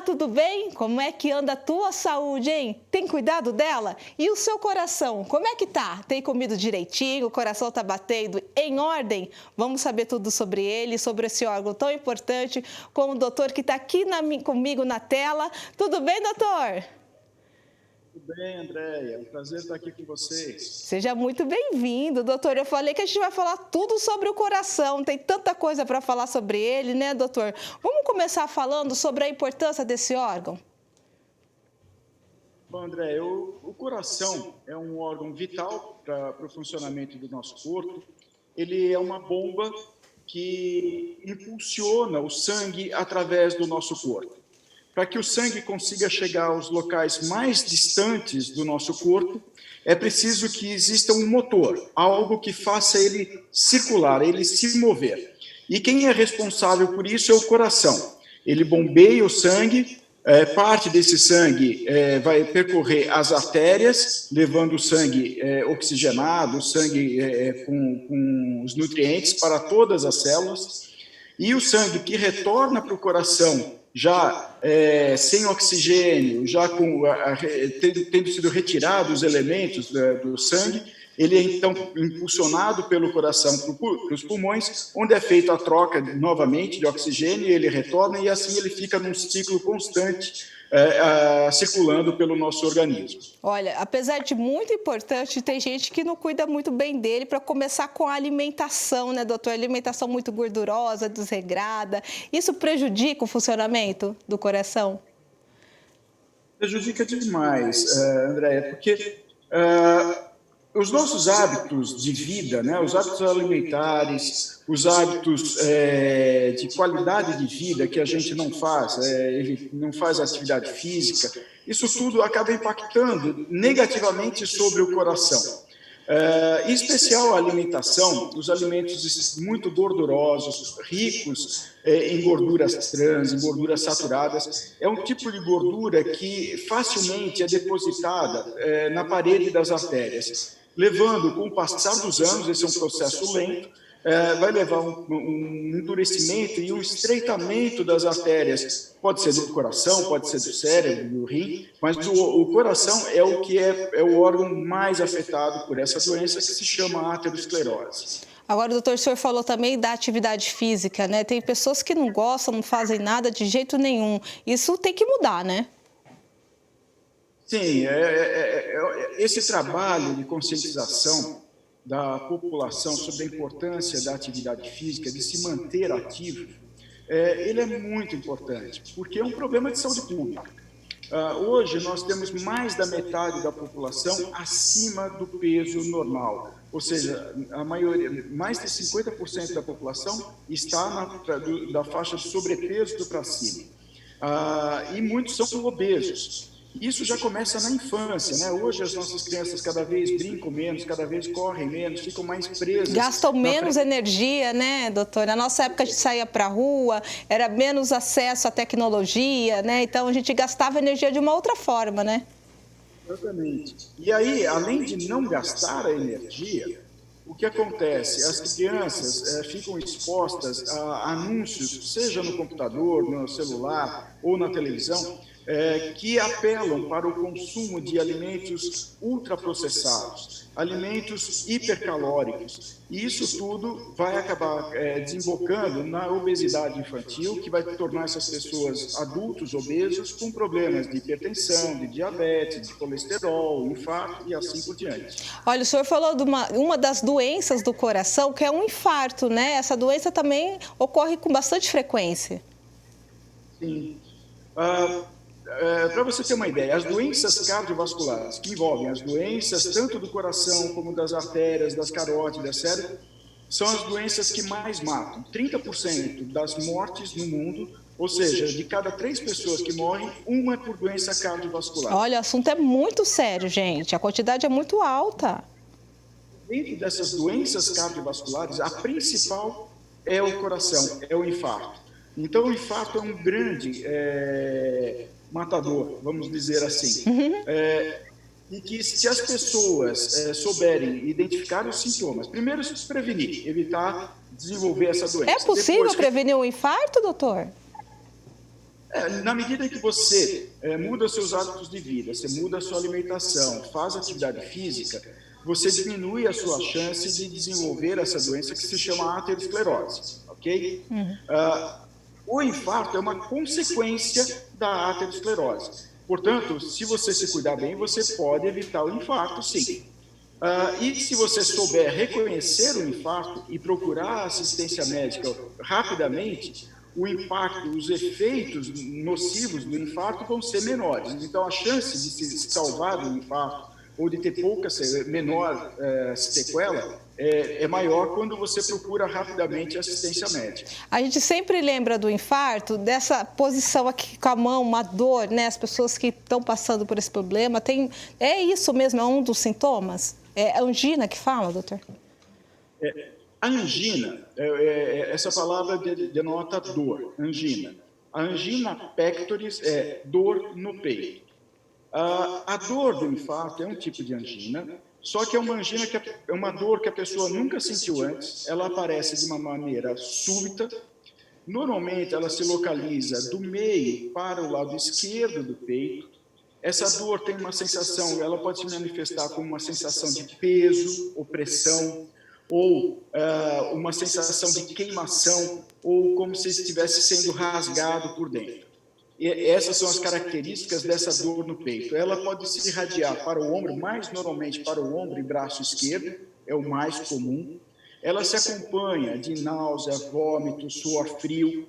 tudo bem? Como é que anda a tua saúde, hein? Tem cuidado dela? E o seu coração, como é que tá? Tem comido direitinho? O coração tá batendo em ordem? Vamos saber tudo sobre ele, sobre esse órgão tão importante, com o doutor que está aqui comigo na tela. Tudo bem, doutor? Tudo bem, Andréia? É um prazer estar aqui com vocês. Seja muito bem-vindo, doutor. Eu falei que a gente vai falar tudo sobre o coração. Tem tanta coisa para falar sobre ele, né, doutor? Vamos começar falando sobre a importância desse órgão? Bom, André, o coração é um órgão vital para o funcionamento do nosso corpo. Ele é uma bomba que impulsiona o sangue através do nosso corpo. Para que o sangue consiga chegar aos locais mais distantes do nosso corpo, é preciso que exista um motor, algo que faça ele circular, ele se mover. E quem é responsável por isso é o coração. Ele bombeia o sangue, parte desse sangue vai percorrer as artérias, levando o sangue oxigenado, o sangue com os nutrientes para todas as células. E o sangue que retorna para o coração já sem oxigênio, já tendo sido retirados os elementos do sangue, ele é então impulsionado pelo coração para os pulmões, onde é feita a troca novamente de oxigênio, ele retorna e assim ele fica num ciclo constante, circulando pelo nosso organismo. Olha, apesar de muito importante, tem gente que não cuida muito bem dele, para começar com a alimentação, né, doutor? Alimentação muito gordurosa, desregrada. Isso prejudica o funcionamento do coração? Prejudica demais, Andréia, porque os nossos hábitos de vida, né, os hábitos alimentares, os hábitos de qualidade de vida que a gente não faz atividade física, isso tudo acaba impactando negativamente sobre o coração. Em especial a alimentação, os alimentos muito gordurosos, ricos em gorduras trans, em gorduras saturadas, é um tipo de gordura que facilmente é depositada na parede das artérias, levando, com o passar dos anos, esse é um processo lento, vai levar um endurecimento e um estreitamento das artérias. Pode ser do coração, pode ser do cérebro, do rim, mas o coração é o que é o órgão mais afetado por essa doença que se chama aterosclerose. Agora, doutor, o senhor falou também da atividade física, né? Tem pessoas que não gostam, não fazem nada de jeito nenhum. Isso tem que mudar, né? Sim, esse trabalho de conscientização da população sobre a importância da atividade física, de se manter ativo, ele é muito importante, porque é um problema de saúde pública. Hoje, nós temos mais da metade da população acima do peso normal, ou seja, a maioria, mais de 50% da população está da faixa de sobrepeso para cima, e muitos são obesos. Isso já começa na infância, né? Hoje as nossas crianças cada vez brincam menos, cada vez correm menos, ficam mais presas. Gastam menos energia, né, doutor? Na nossa época a gente saía para a rua, era menos acesso à tecnologia, né? Então a gente gastava energia de uma outra forma, né? Exatamente. E aí, além de não gastar a energia, o que acontece? As crianças ficam expostas a anúncios, seja no computador, no celular ou na televisão, que apelam para o consumo de alimentos ultraprocessados, alimentos hipercalóricos. E isso tudo vai acabar desembocando na obesidade infantil, que vai tornar essas pessoas adultos obesos com problemas de hipertensão, de diabetes, de colesterol, infarto e assim por diante. Olha, o senhor falou de uma das doenças do coração, que é um infarto, né? Essa doença também ocorre com bastante frequência. Sim. Para você ter uma ideia, as doenças cardiovasculares, que envolvem as doenças tanto do coração como das artérias, das carótidas, cérebro, são as doenças que mais matam. 30% das mortes no mundo, ou seja, de cada 3 pessoas que morrem, uma é por doença cardiovascular. Olha, o assunto é muito sério, gente. A quantidade é muito alta. Dentro dessas doenças cardiovasculares, a principal é o coração, é o infarto. Então, o infarto é um grande matador, vamos dizer assim. E que se as pessoas souberem identificar os sintomas, primeiro se prevenir, evitar desenvolver essa doença. É possível prevenir o infarto, doutor? Na medida que você muda seus hábitos de vida, você muda a sua alimentação, faz atividade física, você diminui a sua chance de desenvolver essa doença que se chama aterosclerose, ok? O infarto é uma consequência da aterosclerose. Portanto, se você se cuidar bem, você pode evitar o infarto, sim. E se você souber reconhecer o infarto e procurar assistência médica rapidamente, o impacto, os efeitos nocivos do infarto vão ser menores. Então, a chance de se salvar do infarto ou de ter menor sequela é maior quando você procura rapidamente assistência médica. A gente sempre lembra do infarto, dessa posição aqui com a mão, uma dor, né? As pessoas que estão passando por esse problema, é isso mesmo, é um dos sintomas? É angina que fala, doutor? A angina, essa palavra denota dor, angina. A angina pectoris é dor no peito. A dor do infarto é um tipo de angina, só que é uma angina que é uma dor que a pessoa nunca sentiu antes, ela aparece de uma maneira súbita. Normalmente ela se localiza do meio para o lado esquerdo do peito. Essa dor tem uma sensação, ela pode se manifestar como uma sensação de peso, opressão, ou uma sensação de queimação, ou como se estivesse sendo rasgado por dentro. E essas são as características dessa dor no peito. Ela pode se irradiar para o ombro, mais normalmente para o ombro e braço esquerdo, é o mais comum. Ela se acompanha de náusea, vômito, suor frio.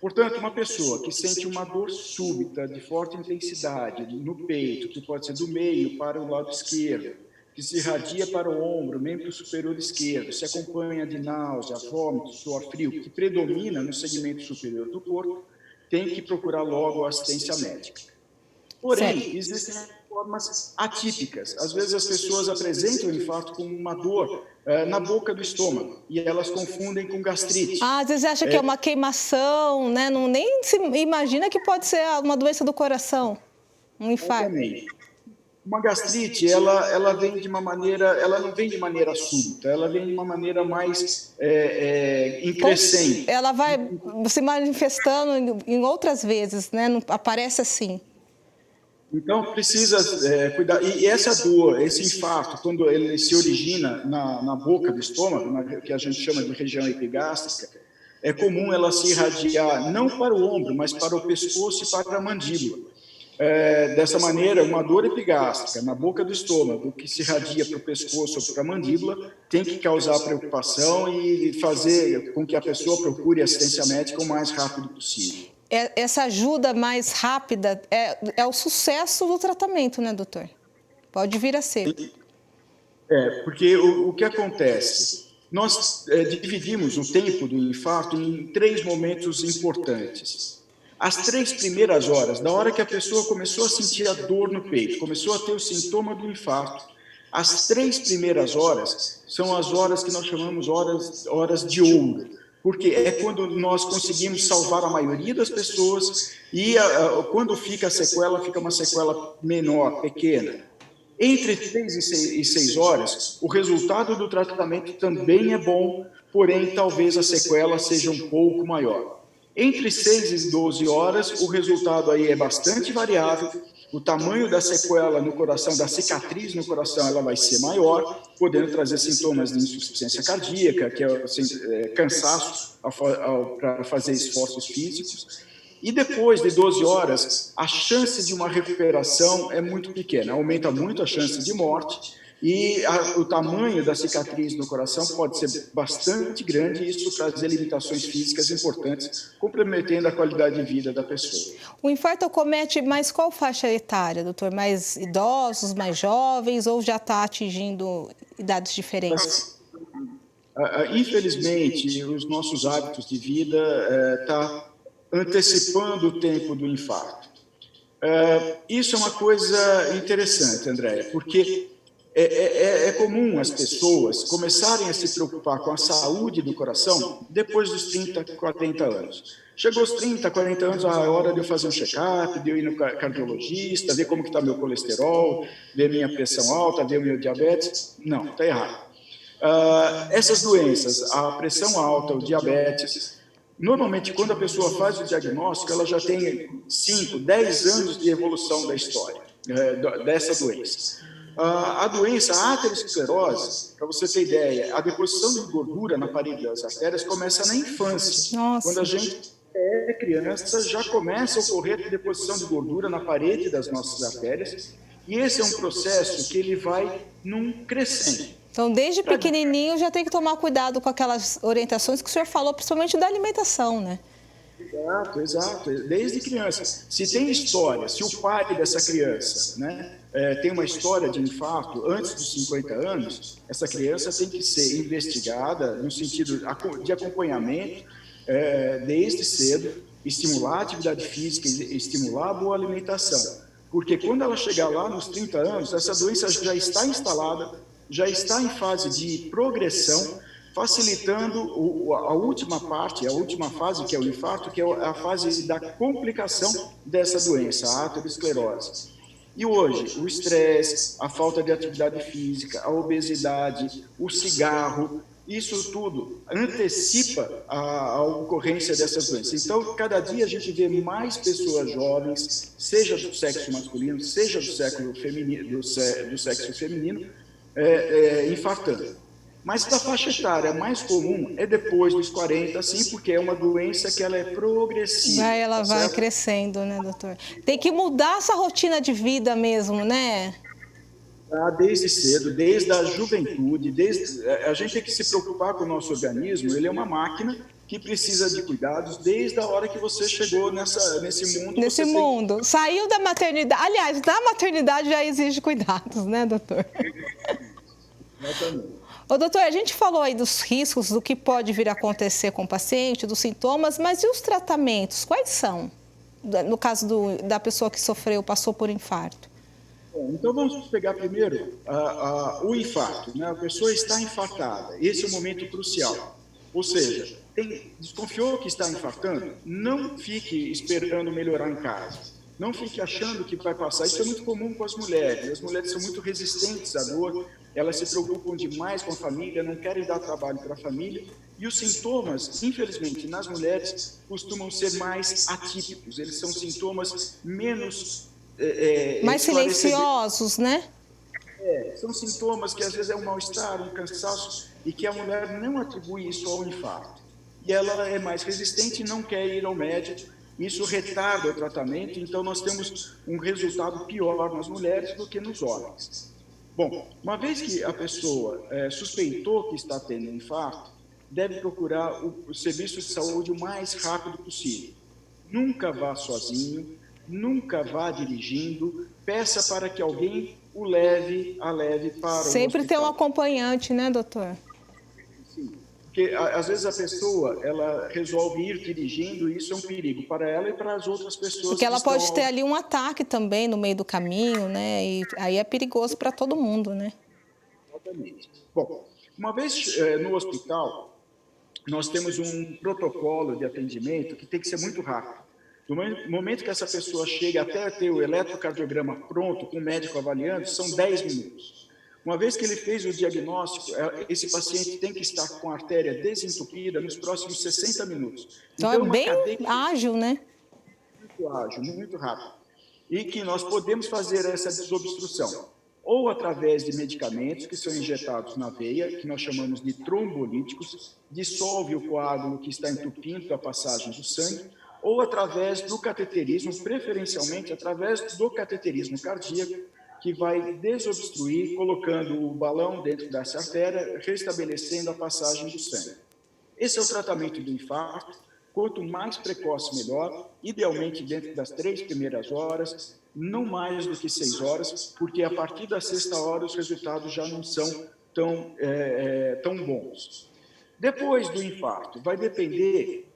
Portanto, uma pessoa que sente uma dor súbita, de forte intensidade, no peito, que pode ser do meio para o lado esquerdo, que se irradia para o ombro, membro superior esquerdo, se acompanha de náusea, vômito, suor frio, que predomina no segmento superior do corpo, tem que procurar logo assistência médica. Porém, existem formas atípicas. Às vezes as pessoas apresentam o infarto com uma dor na boca do estômago e elas confundem com gastrite. Às vezes acha que é uma queimação, né? Não, nem se imagina que pode ser uma doença do coração, um infarto. Exatamente. Uma gastrite, ela vem de uma maneira, ela não vem de maneira súbita, ela vem de uma maneira mais em crescente. Ela vai se manifestando em outras vezes, né? Não aparece assim. Então, precisa cuidar. E essa dor, esse infarto, quando ele se origina na boca do estômago, que a gente chama de região epigástrica, é comum ela se irradiar não para o ombro, mas para o pescoço e para a mandíbula. Dessa maneira, uma dor epigástrica na boca do estômago que se irradia para o pescoço ou para a mandíbula tem que causar preocupação e fazer com que a pessoa procure assistência médica o mais rápido possível. Essa ajuda mais rápida é o sucesso do tratamento, né, doutor? Pode vir a ser. Porque o que acontece? Nós dividimos o tempo do infarto em 3 momentos importantes. As 3 primeiras horas, da hora que a pessoa começou a sentir a dor no peito, começou a ter o sintoma do infarto, as 3 primeiras horas são as horas que nós chamamos horas de ouro, porque é quando nós conseguimos salvar a maioria das pessoas e quando fica a sequela, fica uma sequela menor, pequena. Entre 3 e 6 horas, o resultado do tratamento também é bom, porém talvez a sequela seja um pouco maior. Entre 6 e 12 horas, o resultado aí é bastante variável, o tamanho da sequela no coração, da cicatriz no coração, ela vai ser maior, podendo trazer sintomas de insuficiência cardíaca, que é cansaço para fazer esforços físicos. E depois de 12 horas, a chance de uma recuperação é muito pequena, aumenta muito a chance de morte, e o tamanho da cicatriz no coração pode ser bastante grande e isso trazer limitações físicas importantes, comprometendo a qualidade de vida da pessoa. O infarto acomete mais qual faixa etária, doutor? Mais idosos, mais jovens ou já está atingindo idades diferentes? Infelizmente, os nossos hábitos de vida estão antecipando o tempo do infarto. Isso é uma coisa interessante, Andréia, porque é comum as pessoas começarem a se preocupar com a saúde do coração depois dos 30, 40 anos. Chegou aos 30, 40 anos, é hora de eu fazer um check-up, de eu ir no cardiologista, ver como está meu colesterol, ver minha pressão alta, ver o meu diabetes. Não, está errado. Essas doenças, a pressão alta, o diabetes, Normalmente, quando a pessoa faz o diagnóstico, ela já tem 5, 10 anos de evolução da história dessa doença. A doença, a aterosclerose, para você ter ideia, a deposição de gordura na parede das artérias começa na infância. Nossa. Quando a gente é criança, já começa a ocorrer a deposição de gordura na parede das nossas artérias, e esse é um processo que ele vai crescendo. Então, desde pequenininho já tem que tomar cuidado com aquelas orientações que o senhor falou, principalmente da alimentação, né? Exato, exato. Desde criança. Se tem história, se o pai dessa criança, né, tem uma história de infarto antes dos 50 anos, essa criança tem que ser investigada no sentido de acompanhamento desde cedo, estimular a atividade física, estimular a boa alimentação. Porque quando ela chegar lá nos 30 anos, essa doença já está instalada, já está em fase de progressão, facilitando a última parte, a última fase, que é o infarto, que é a fase da complicação dessa doença, a aterosclerose. E hoje, o estresse, a falta de atividade física, a obesidade, o cigarro, isso tudo antecipa a ocorrência dessas doenças. Então, cada dia a gente vê mais pessoas jovens, seja do sexo masculino, seja do sexo feminino, infartando. Mas da faixa etária mais comum é depois dos 40, sim, porque é uma doença que ela é progressiva. Ela vai crescendo, né, doutor? Tem que mudar essa rotina de vida mesmo, né? Desde cedo, desde a juventude, a gente tem que se preocupar com o nosso organismo, ele é uma máquina que precisa de cuidados desde a hora que você chegou nesse mundo. Nesse mundo. Saiu da maternidade. Aliás, da maternidade já exige cuidados, né, doutor? Exatamente. Ô, doutor, a gente falou aí dos riscos, do que pode vir a acontecer com o paciente, dos sintomas, mas e os tratamentos? Quais são? No caso da pessoa que passou por infarto. Então, vamos pegar primeiro o infarto, né? A pessoa está infartada, esse é o momento crucial. Ou seja, desconfiou que está infartando, não fique esperando melhorar em casa. Não fique achando que vai passar. Isso é muito comum com as mulheres. As mulheres são muito resistentes à dor, elas se preocupam demais com a família, não querem dar trabalho para a família. E os sintomas, infelizmente, nas mulheres, costumam ser mais atípicos. Eles são sintomas menos... mais silenciosos, né? São sintomas que às vezes é um mal-estar, um cansaço, e que a mulher não atribui isso ao infarto. E ela é mais resistente e não quer ir ao médico. Isso retarda o tratamento, então nós temos um resultado pior nas mulheres do que nos homens. Bom, uma vez que a pessoa suspeitou que está tendo um infarto, deve procurar o serviço de saúde o mais rápido possível. Nunca vá sozinho, nunca vá dirigindo, peça para que alguém a leve para o hospital. Sempre ter um acompanhante, né, doutor? Sim, porque às vezes a pessoa, ela resolve ir dirigindo e isso é um perigo para ela e para as outras pessoas. Porque ela pode ter ali um ataque também no meio do caminho, né, e aí é perigoso para todo mundo, né? Exatamente. Bom, uma vez no hospital, nós temos um protocolo de atendimento que tem que ser muito rápido. No momento que essa pessoa chega até ter o eletrocardiograma pronto, com o médico avaliando, são 10 minutos. Uma vez que ele fez o diagnóstico, esse paciente tem que estar com a artéria desentupida nos próximos 60 minutos. Então é bem ágil, né? Muito ágil, muito rápido. E que nós podemos fazer essa desobstrução ou através de medicamentos que são injetados na veia, que nós chamamos de trombolíticos, dissolve o coágulo que está entupindo a passagem do sangue, ou através do cateterismo, preferencialmente através do cateterismo cardíaco, que vai desobstruir, colocando o balão dentro dessa artéria, restabelecendo a passagem do sangue. Esse é o tratamento do infarto. Quanto mais precoce, melhor, idealmente dentro das 3 primeiras horas, não mais do que 6 horas, porque a partir da 6ª hora os resultados já não são tão bons. Depois do infarto, vai depender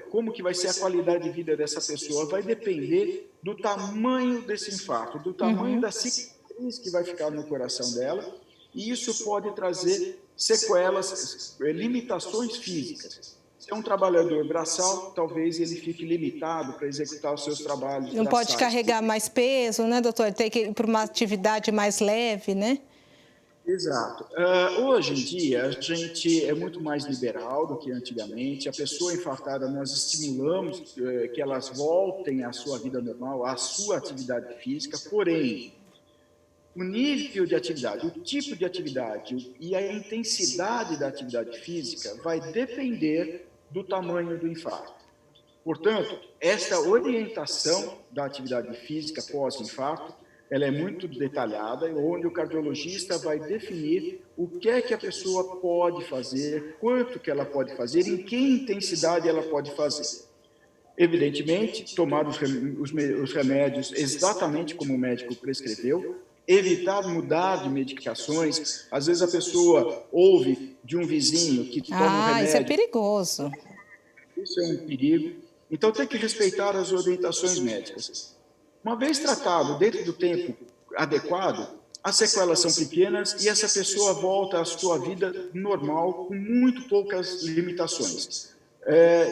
como que vai ser a qualidade de vida dessa pessoa, vai depender do tamanho desse infarto, do tamanho da cicatriz que vai ficar no coração dela, e isso pode trazer sequelas, limitações físicas. Se é um trabalhador braçal, talvez ele fique limitado para executar os seus trabalhos braçais. Não pode carregar mais peso, né, doutor? Tem que ir para uma atividade mais leve, né? Exato. Hoje em dia, a gente é muito mais liberal do que antigamente. A pessoa infartada, nós estimulamos que elas voltem à sua vida normal, à sua atividade física, porém, o nível de atividade, o tipo de atividade e a intensidade da atividade física vai depender do tamanho do infarto. Portanto, esta orientação da atividade física pós-infarto, ela é muito detalhada, onde o cardiologista vai definir o que é que a pessoa pode fazer, quanto que ela pode fazer, em que intensidade ela pode fazer. Evidentemente, tomar os remédios exatamente como o médico prescreveu, evitar mudar de medicações. Às vezes a pessoa ouve de um vizinho que toma um Isso é remédio, perigoso. isso é um perigo. Então tem que respeitar as orientações médicas. Uma vez tratado dentro do tempo adequado, as sequelas são pequenas e essa pessoa volta à sua vida normal com muito poucas limitações.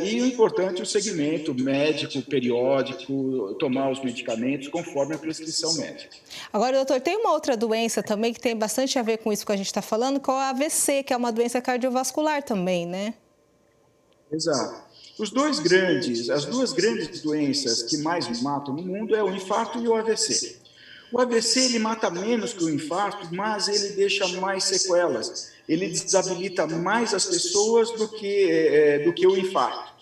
E o importante é o segmento médico, periódico, tomar os medicamentos conforme a prescrição médica. Agora, doutor, tem uma outra doença também que tem bastante a ver com isso que a gente está falando, que é o AVC, que é uma doença cardiovascular também, né? Exato. As duas grandes doenças que mais matam no mundo é o infarto e o AVC. O AVC ele mata menos que o infarto, mas ele deixa mais sequelas. Ele desabilita mais as pessoas do que o infarto.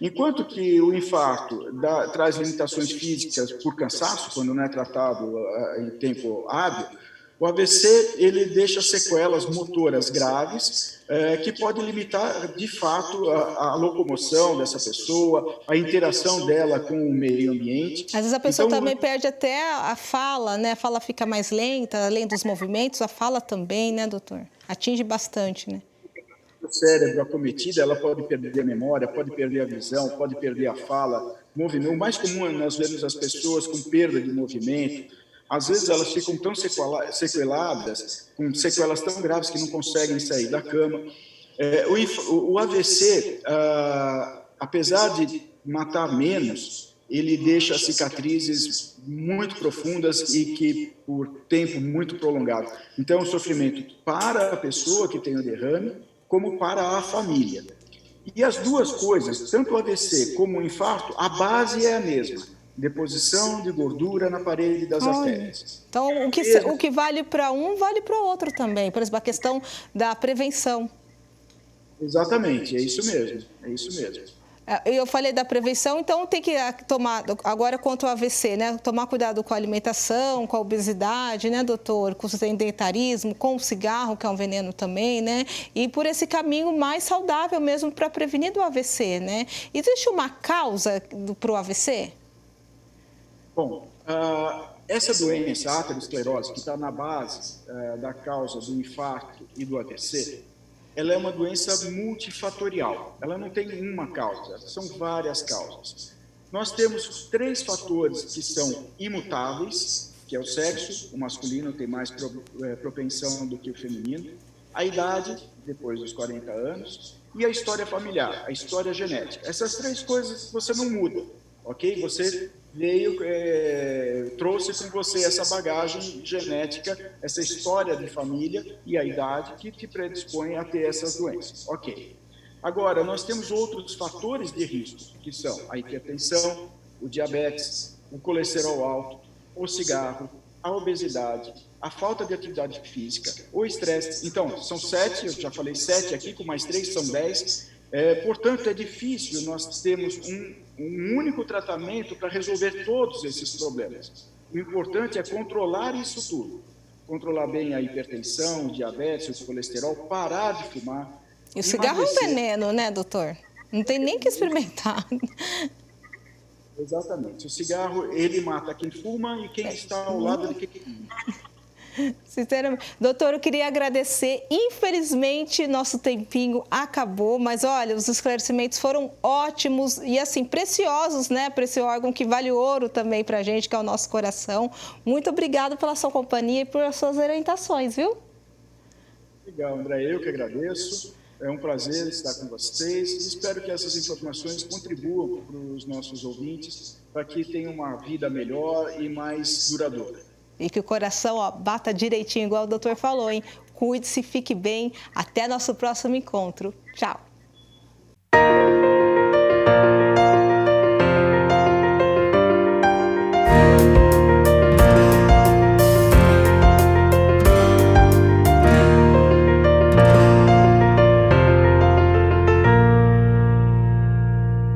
Enquanto que o infarto traz limitações físicas por cansaço, quando não é tratado em tempo hábil, o AVC ele deixa sequelas motoras graves que podem limitar, de fato, a locomoção dessa pessoa, a interação dela com o meio ambiente. Às vezes a pessoa também perde até a fala, né? A fala fica mais lenta, além dos movimentos, a fala também, né, doutor? Atinge bastante, né? O cérebro acometido, ela pode perder a memória, pode perder a visão, pode perder a fala. O mais comum é nós vermos as pessoas com perda de movimento. Às vezes elas ficam tão sequeladas, com sequelas tão graves que não conseguem sair da cama. O AVC, apesar de matar menos, ele deixa cicatrizes muito profundas e que por tempo muito prolongado. Então, é um sofrimento para a pessoa que tem o derrame, como para a família. E as duas coisas, tanto o AVC como o infarto, a base é a mesma: deposição de gordura na parede das artérias. Então, o que vale para um, vale para o outro também. Por exemplo, a questão da prevenção. Exatamente, é isso mesmo, é isso mesmo. Eu falei da prevenção, então tem que tomar, agora quanto ao AVC, né? Tomar cuidado com a alimentação, com a obesidade, né, doutor? Com o sedentarismo, com o cigarro, que é um veneno também, né? E por esse caminho mais saudável mesmo para prevenir do AVC, né? Existe uma causa para o AVC? Bom, essa doença, a aterosclerose, que está na base da causa do infarto e do AVC, ela é uma doença multifatorial. Ela não tem uma causa, são várias causas. Nós temos 3 fatores que são imutáveis, que é o sexo, o masculino tem mais propensão do que o feminino, a idade, depois dos 40 anos, e a história familiar, a história genética. Essas 3 coisas você não muda, ok? Você trouxe com você essa bagagem genética, essa história de família e a idade que te predispõe a ter essas doenças. Ok. Agora, nós temos outros fatores de risco, que são a hipertensão, o diabetes, o colesterol alto, o cigarro, a obesidade, a falta de atividade física, o estresse. Então, são 7, eu já falei 7 aqui, com mais 3 são 10. Portanto, é difícil nós termos um único tratamento para resolver todos esses problemas. O importante é controlar isso tudo. Controlar bem a hipertensão, o diabetes, o colesterol, parar de fumar. E o cigarro é um veneno, né, doutor? Não tem nem que experimentar. Exatamente. O cigarro, ele mata quem fuma e quem está ao lado de quem fuma. Sinceramente, doutor, eu queria agradecer. Infelizmente, nosso tempinho acabou, mas olha, os esclarecimentos foram ótimos e assim preciosos, né, para esse órgão que vale ouro também para a gente, que é o nosso coração. Muito obrigado pela sua companhia e por suas orientações, viu? Legal, André, eu que agradeço. É um prazer estar com vocês e espero que essas informações contribuam para os nossos ouvintes para que tenham uma vida melhor e mais duradoura. E que o coração bata direitinho, igual o doutor falou, hein? Cuide-se, fique bem. Até nosso próximo encontro. Tchau!